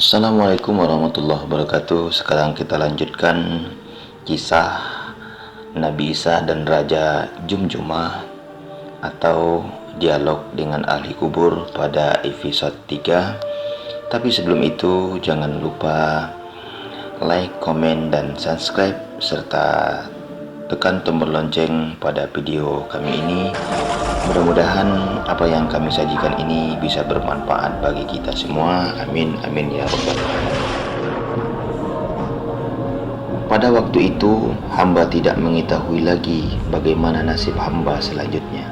Assalamualaikum warahmatullahi wabarakatuh. Sekarang kita lanjutkan kisah Nabi Isa dan Raja Jumjumah atau dialog dengan ahli kubur pada episode 3. Tapi sebelum itu jangan lupa like, komen, dan subscribe serta tekan tombol lonceng pada video kami ini. Mudah-mudahan apa yang kami sajikan ini bisa bermanfaat bagi kita semua. Amin, amin ya rabbal alamin. Pada waktu itu, hamba tidak mengetahui lagi bagaimana nasib hamba selanjutnya.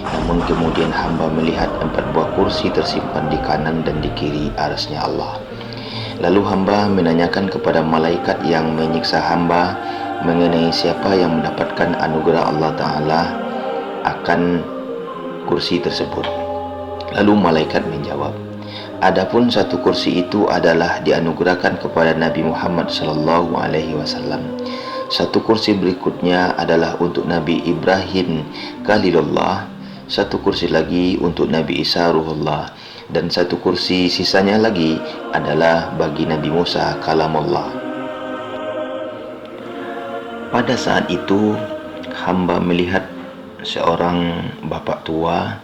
Namun kemudian hamba melihat 4 buah kursi tersimpan di kanan dan di kiri arasnya Allah. Lalu hamba menanyakan kepada malaikat yang menyiksa hamba mengenai siapa yang mendapatkan anugerah Allah Ta'ala akan kursi tersebut. Lalu malaikat menjawab, adapun satu kursi itu adalah dianugerahkan kepada Nabi Muhammad SAW. Satu kursi berikutnya adalah untuk Nabi Ibrahim Khalilullah, satu kursi lagi untuk Nabi Isa Ruhullah, dan satu kursi sisanya lagi adalah bagi Nabi Musa Kalamullah. Pada saat itu hamba melihat seorang bapak tua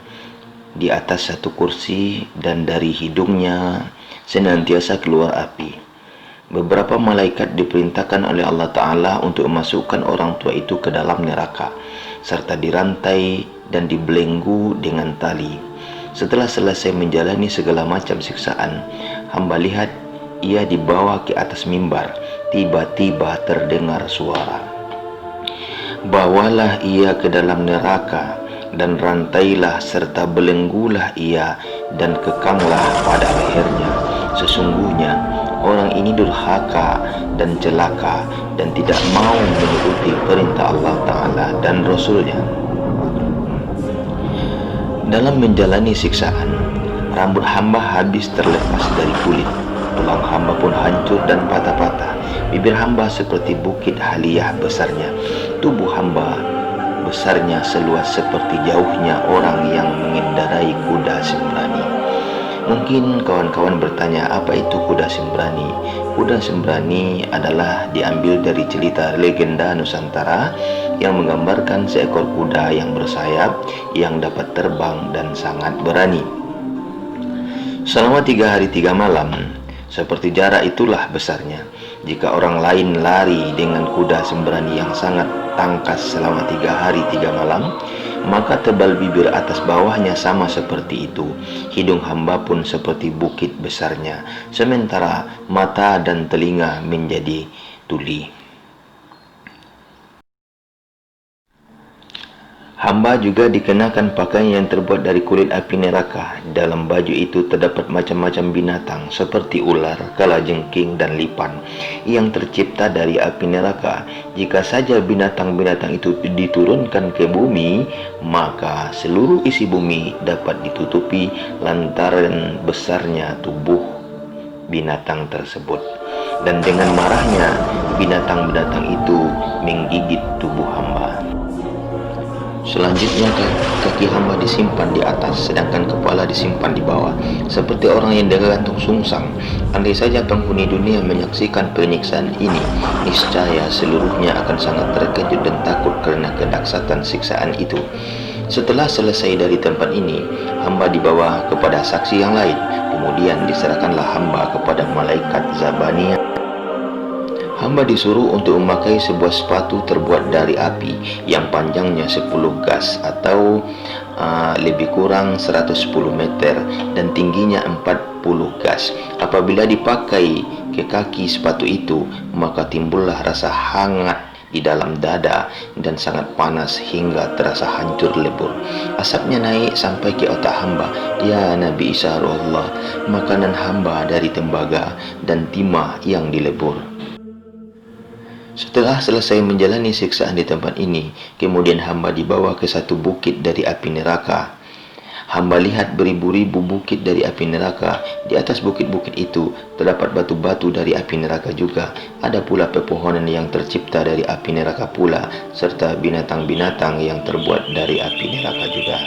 di atas satu kursi dan dari hidungnya senantiasa keluar api. Beberapa malaikat diperintahkan oleh Allah Ta'ala untuk memasukkan orang tua itu ke dalam neraka serta dirantai dan dibelenggu dengan tali. Setelah selesai menjalani segala macam siksaan, hamba lihat ia dibawa ke atas mimbar. Tiba-tiba terdengar suara, bawalah ia ke dalam neraka dan rantailah serta belenggulah ia dan kekanglah pada lehernya. Sesungguhnya orang ini durhaka dan celaka dan tidak mau menuruti perintah Allah Ta'ala dan Rasulnya. Dalam menjalani siksaan, rambut hamba habis terlepas dari kulit, tulang hamba pun hancur dan patah-patah. Bibir hamba seperti bukit Haliyah besarnya, tubuh hamba besarnya seluas seperti jauhnya orang yang mengendarai kuda sembrani. Mungkin kawan-kawan bertanya, apa itu kuda sembrani? Kuda sembrani adalah diambil dari cerita legenda Nusantara yang menggambarkan seekor kuda yang bersayap, yang dapat terbang dan sangat berani. Selama 3 hari 3 malam, seperti jarak itulah besarnya. Jika orang lain lari dengan kuda sembrani yang sangat tangkas selama 3 hari 3 malam, maka tebal bibir atas bawahnya sama seperti itu. Hidung hamba pun seperti bukit besarnya, sementara mata dan telinga menjadi tuli. Hamba juga dikenakan pakaian yang terbuat dari kulit api neraka. Dalam baju itu terdapat macam-macam binatang seperti ular, kalajengking, dan lipan yang tercipta dari api neraka. Jika saja binatang-binatang itu diturunkan ke bumi, maka seluruh isi bumi dapat ditutupi lantaran besarnya tubuh binatang tersebut. Dan dengan marahnya, binatang-binatang itu menggigit tubuh hamba. Selanjutnya kaki hamba disimpan di atas, sedangkan kepala disimpan di bawah, seperti orang yang digantung sungsang. Andai saja penghuni dunia menyaksikan penyiksaan ini, niscaya seluruhnya akan sangat terkejut dan takut karena kedahsyatan siksaan itu. Setelah selesai dari tempat ini, hamba dibawa kepada saksi yang lain. Kemudian diserahkanlah hamba kepada malaikat Zabaniyah. Hamba disuruh untuk memakai sebuah sepatu terbuat dari api yang panjangnya 10 gas atau lebih kurang 110 meter dan tingginya 40 gas. Apabila dipakai ke kaki sepatu itu, maka timbullah rasa hangat di dalam dada dan sangat panas hingga terasa hancur lebur. Asapnya naik sampai ke otak hamba. Ya Nabi Isa Ruhullah, makanan hamba dari tembaga dan timah yang dilebur. Setelah selesai menjalani siksaan di tempat ini, kemudian hamba dibawa ke satu bukit dari api neraka. Hamba lihat beribu-ribu bukit dari api neraka. Di atas bukit-bukit itu terdapat batu-batu dari api neraka juga. Ada pula pepohonan yang tercipta dari api neraka pula, serta binatang-binatang yang terbuat dari api neraka juga.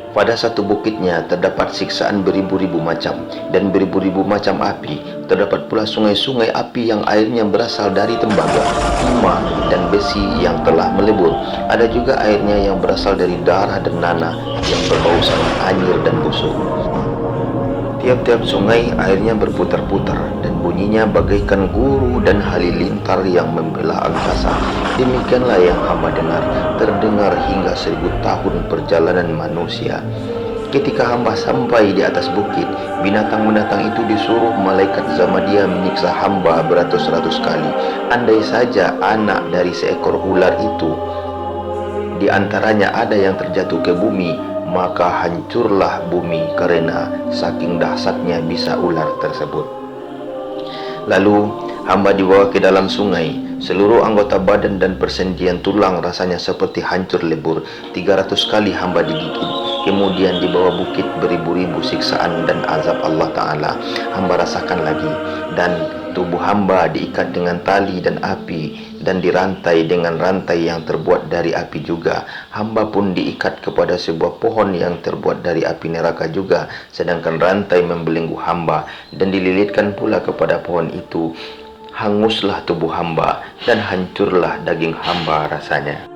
Pada satu bukitnya terdapat siksaan beribu-ribu macam, dan beribu-ribu macam api. Terdapat pula sungai-sungai api yang airnya berasal dari tembaga, timah, dan besi yang telah melebur. Ada juga airnya yang berasal dari darah dan nanah yang berbau sangat anyir dan busuk. Tiap-tiap sungai airnya berputar-putar dan bunyinya bagaikan guru dan halilintar yang membelah angkasa. Demikianlah yang hamba dengar, terdengar hingga 1000 tahun perjalanan manusia. Ketika hamba sampai di atas bukit, binatang-binatang itu disuruh malaikat Zamadia menyiksa hamba beratus-ratus kali. Andai saja anak dari seekor ular itu di antaranya ada yang terjatuh ke bumi, maka hancurlah bumi karena saking dahsyatnya bisa ular tersebut. Lalu hamba dibawa ke dalam sungai. Seluruh anggota badan dan persendian tulang rasanya seperti hancur lebur. 300 kali hamba digigit. Kemudian di bawah bukit beribu-ribu siksaan dan azab Allah Ta'ala hamba rasakan lagi. Dan tubuh hamba diikat dengan tali dan api, dan dirantai dengan rantai yang terbuat dari api juga. Hamba pun diikat kepada sebuah pohon yang terbuat dari api neraka juga, sedangkan rantai membelenggu hamba, dan dililitkan pula kepada pohon itu. Hanguslah tubuh hamba, dan hancurlah daging hamba rasanya.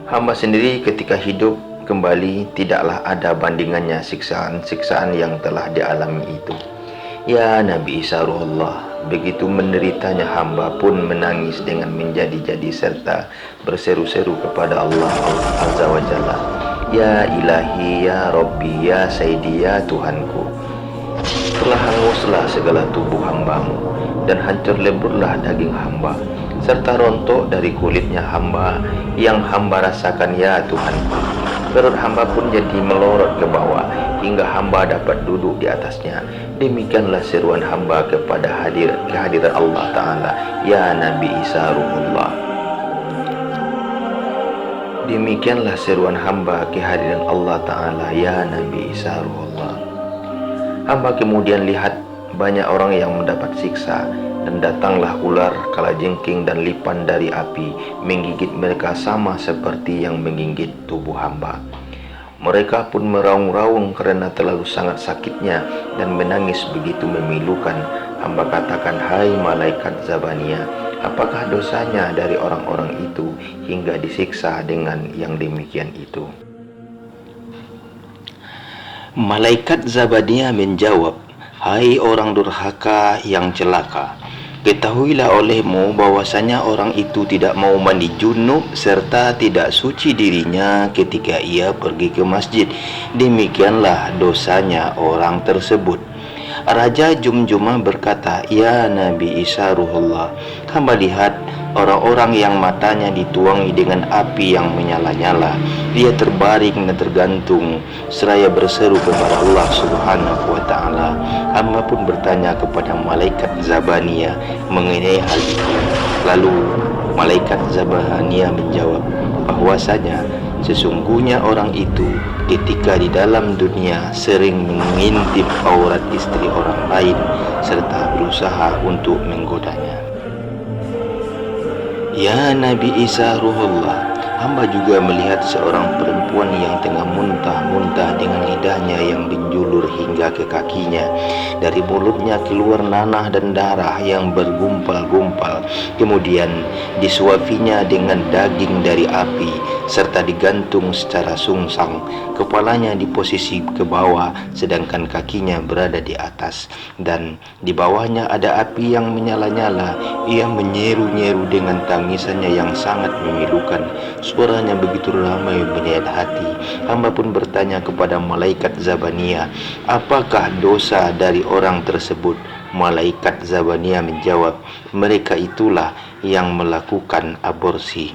Hamba sendiri ketika hidup kembali tidaklah ada bandingannya siksaan-siksaan yang telah dialami itu. Ya Nabi Isa Ruhullah, begitu menderitanya hamba pun menangis dengan menjadi-jadi serta berseru-seru kepada Allah Azza wa Jalla. Ya Ilahi, Ya Rabbi, Ya Sayyidi, Ya Tuhanku, telah hanguslah segala tubuh hambamu, dan hancur leburlah daging hamba, serta rontok dari kulitnya hamba yang hamba rasakan, ya Tuhanku. Perut hamba pun jadi melorot ke bawah hingga hamba dapat duduk di atasnya. Demikianlah seruan hamba kepada kehadiran Allah Ta'ala, ya Nabi Isa Ruhullah. Demikianlah seruan hamba kehadiran Allah Ta'ala, ya Nabi Isa Ruhullah. Hamba kemudian lihat banyak orang yang mendapat siksa, dan datanglah ular, kalajengking, dan lipan dari api menggigit mereka sama seperti yang menggigit tubuh hamba. Mereka pun meraung-raung karena terlalu sangat sakitnya dan menangis begitu memilukan. Hamba katakan, hai malaikat Zabania, apakah dosanya dari orang-orang itu hingga disiksa dengan yang demikian itu? Malaikat Zabania menjawab, hai orang durhaka yang celaka, ketahuilah olehmu bahwasanya orang itu tidak mau mandi junub serta tidak suci dirinya ketika ia pergi ke masjid. Demikianlah dosanya orang tersebut. Raja Jumjumah berkata, ya Nabi Isa Ruhullah, hamba lihat orang-orang yang matanya dituangi dengan api yang menyala-nyala. Dia terbaring dan tergantung seraya berseru kepada Allah Subhanahu wa Ta'ala. Hamba pun bertanya kepada malaikat Zabania mengenai hal itu. Lalu malaikat Zabania menjawab bahwasanya sesungguhnya orang itu ketika di dalam dunia sering mengintip aurat istri orang lain serta berusaha untuk menggodanya. Ya Nabi Isa Ruhullah, hamba juga melihat seorang perempuan yang tengah muntah-muntah dengan lidahnya yang menjulur hingga ke kakinya. Dari mulutnya keluar nanah dan darah yang bergumpal-gumpal. Kemudian disuapinya dengan daging dari api serta digantung secara sungsang. Kepalanya di posisi ke bawah sedangkan kakinya berada di atas, dan di bawahnya ada api yang menyala-nyala. Ia menyeru-nyeru dengan tangisannya yang sangat memilukan. Suaranya begitu ramai menyayat hati. Hamba pun bertanya kepada malaikat Zabania, apakah dosa dari orang tersebut? Malaikat Zabania menjawab, mereka itulah yang melakukan aborsi.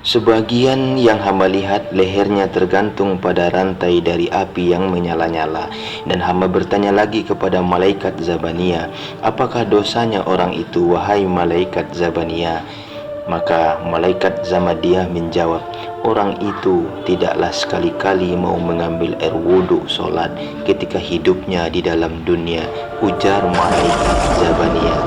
Sebagian yang hamba lihat lehernya tergantung pada rantai dari api yang menyala-nyala. Dan hamba bertanya lagi kepada malaikat Zabania, apakah dosanya orang itu, wahai malaikat Zabania? Maka malaikat Zamadia menjawab, orang itu tidaklah sekali-kali mau mengambil air wudhu solat ketika hidupnya di dalam dunia. Ujar malaikat Zabania.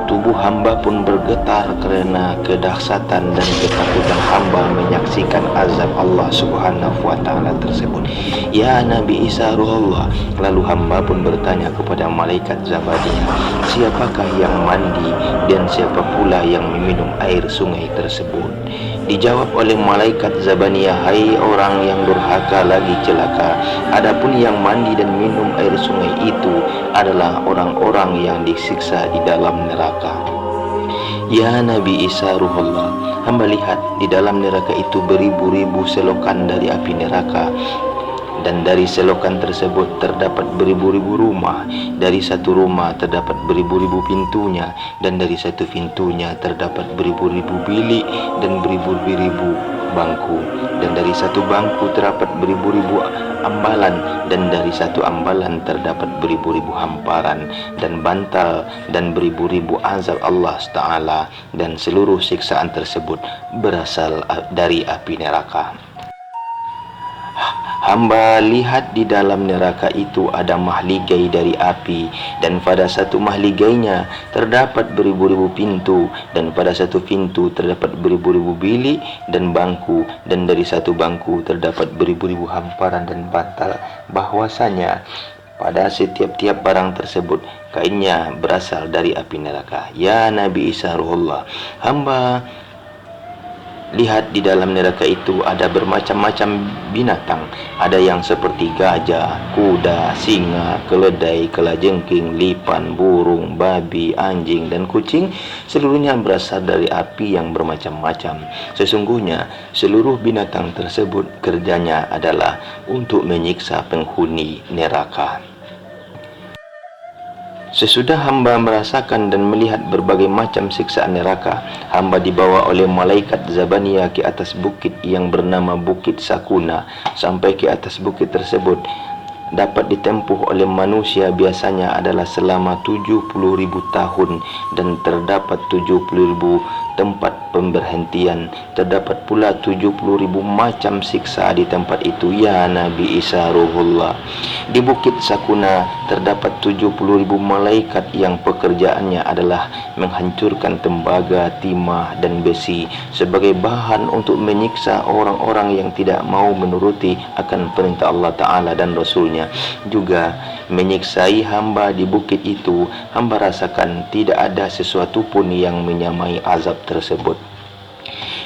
Tubuh hamba pun bergetar karena kedahsyatan dan ketakutan hamba menyaksikan azab Allah Subhanahu wa taala tersebut. Ya Nabi Isa Ruhullah. Lalu hamba pun bertanya kepada malaikat Zabaniyah, siapakah yang mandi dan siapa pula yang meminum air sungai tersebut? Dijawab oleh malaikat Zabaniyah, hai orang yang durhaka lagi celaka, adapun yang mandi dan minum air sungai itu adalah orang-orang yang disiksa di dalam neraka. Ya Nabi Isa Ruhullah, hamba lihat di dalam neraka itu beribu-ribu selokan dari api neraka, dan dari selokan tersebut terdapat beribu-ribu rumah. Dari satu rumah terdapat beribu-ribu pintunya, dan dari satu pintunya terdapat beribu-ribu bilik dan beribu-ribu bangku, dan dari satu bangku terdapat beribu-ribu ambalan, dan dari satu ambalan terdapat beribu-ribu hamparan dan bantal, dan beribu-ribu azab Allah Ta'ala, dan seluruh siksaan tersebut berasal dari api neraka. Hamba lihat di dalam neraka itu ada mahligai dari api, dan pada satu mahligainya terdapat beribu-ribu pintu, dan pada satu pintu terdapat beribu-ribu bilik dan bangku, dan dari satu bangku terdapat beribu-ribu hamparan dan bantal. Bahwasanya pada setiap-tiap barang tersebut kainnya berasal dari api neraka. Ya Nabi Isa Ruhullah, hamba lihat di dalam neraka itu ada bermacam-macam binatang. Ada yang seperti gajah, kuda, singa, keledai, kelajengking, lipan, burung, babi, anjing, dan kucing. Seluruhnya berasal dari api yang bermacam-macam. Sesungguhnya seluruh binatang tersebut kerjanya adalah untuk menyiksa penghuni neraka. Sesudah hamba merasakan dan melihat berbagai macam siksaan neraka, hamba dibawa oleh malaikat Zabaniyah ke atas bukit yang bernama Bukit Sakuna. Sampai ke atas bukit tersebut dapat ditempuh oleh manusia biasanya adalah selama 70.000 tahun, dan terdapat 70.000 tempat pemberhentian. Terdapat pula 70.000 macam siksa di tempat itu. Ya Nabi Isa Ruhullah, di Bukit Sakuna terdapat 70.000 malaikat yang pekerjaannya adalah menghancurkan tembaga, timah, dan besi sebagai bahan untuk menyiksa orang-orang yang tidak mau menuruti akan perintah Allah Ta'ala dan Rasulnya. Juga menyiksai hamba di bukit itu, hamba rasakan tidak ada sesuatu pun yang menyamai azab tersebut.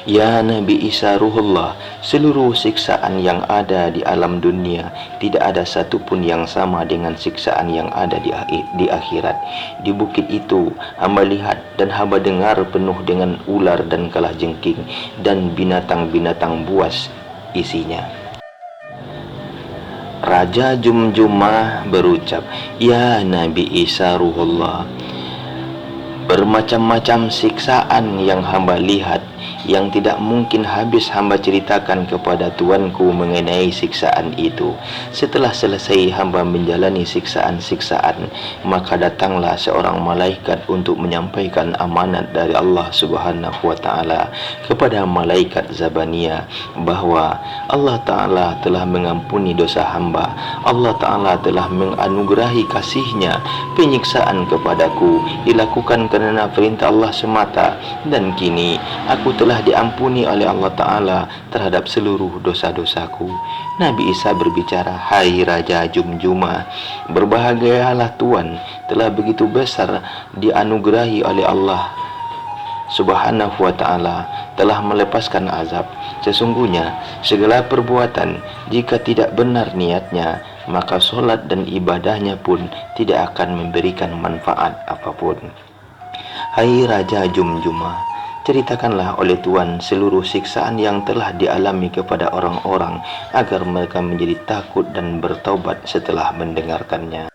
Ya Nabi Isa Ruhullah, seluruh siksaan yang ada di alam dunia tidak ada satu pun yang sama dengan siksaan yang ada di akhirat. Di bukit itu hamba lihat dan hamba dengar penuh dengan ular dan kalajengking dan binatang-binatang buas isinya. Raja Jumjumah berucap, ya Nabi Isa Ruhullah, bermacam-macam siksaan yang hamba lihat yang tidak mungkin habis hamba ceritakan kepada tuanku mengenai siksaan itu. Setelah selesai hamba menjalani siksaan-siksaan, maka datanglah seorang malaikat untuk menyampaikan amanat dari Allah Subhanahu wa taala kepada malaikat Zabaniyah bahwa Allah Ta'ala telah mengampuni dosa hamba. Allah Ta'ala telah menganugerahi kasih-Nya. Penyiksaan kepadaku dilakukan karena perintah Allah semata, dan kini aku telah diampuni oleh Allah Ta'ala terhadap seluruh dosa-dosaku. Nabi Isa berbicara, hai Raja Jumjumah, berbahagialah Tuan telah begitu besar dianugerahi oleh Allah Subhanahu wa ta'ala, telah melepaskan azab. Sesungguhnya segala perbuatan jika tidak benar niatnya, maka solat dan ibadahnya pun tidak akan memberikan manfaat apapun. Hai Raja Jumjumah, ceritakanlah oleh Tuan seluruh siksaan yang telah dialami kepada orang-orang agar mereka menjadi takut dan bertaubat setelah mendengarkannya.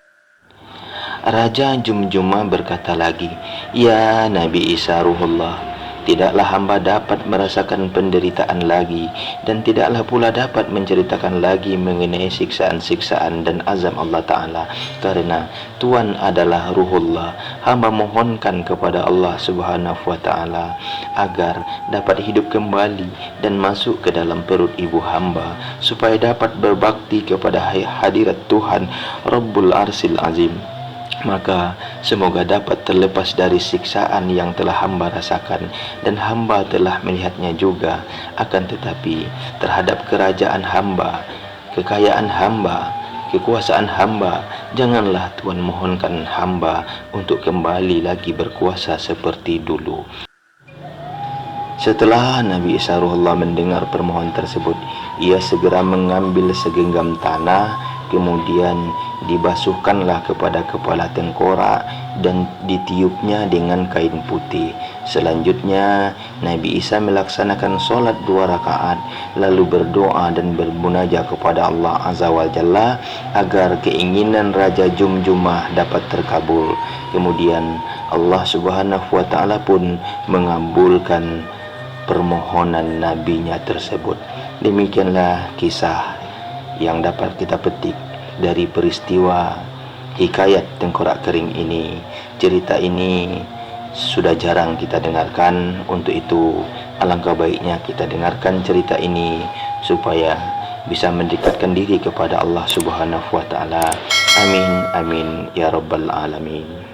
Raja Jumjumah berkata lagi, ya Nabi Isa Ruhullah, tidaklah hamba dapat merasakan penderitaan lagi, dan tidaklah pula dapat menceritakan lagi mengenai siksaan-siksaan dan azab Allah Ta'ala, karena Tuan adalah Ruhullah. Hamba mohonkan kepada Allah Subhanahu wa Ta'ala agar dapat hidup kembali dan masuk ke dalam perut ibu hamba, supaya dapat berbakti kepada hadirat Tuhan Rabbul Arsil Azim. Maka semoga dapat terlepas dari siksaan yang telah hamba rasakan, dan hamba telah melihatnya juga. Akan tetapi terhadap kerajaan hamba, kekayaan hamba, kekuasaan hamba, janganlah Tuhan mohonkan hamba untuk kembali lagi berkuasa seperti dulu. Setelah Nabi Isa Ruhullah mendengar permohonan tersebut, ia segera mengambil segenggam tanah, kemudian dibasuhkanlah kepada kepala tengkorak dan ditiupnya dengan kain putih. Selanjutnya Nabi Isa melaksanakan solat 2 rakaat, lalu berdoa dan bermunajat kepada Allah Azza wa Jalla agar keinginan Raja Jumjumah dapat terkabul. Kemudian Allah Subhanahu wa Ta'ala pun mengabulkan permohonan nabinya tersebut. Demikianlah kisah yang dapat kita petik dari peristiwa hikayat tengkorak kering ini. Cerita ini sudah jarang kita dengarkan, untuk itu alangkah baiknya kita dengarkan cerita ini supaya bisa mendekatkan diri kepada Allah Subhanahu wa Ta'ala. Amin amin ya rabbal alamin.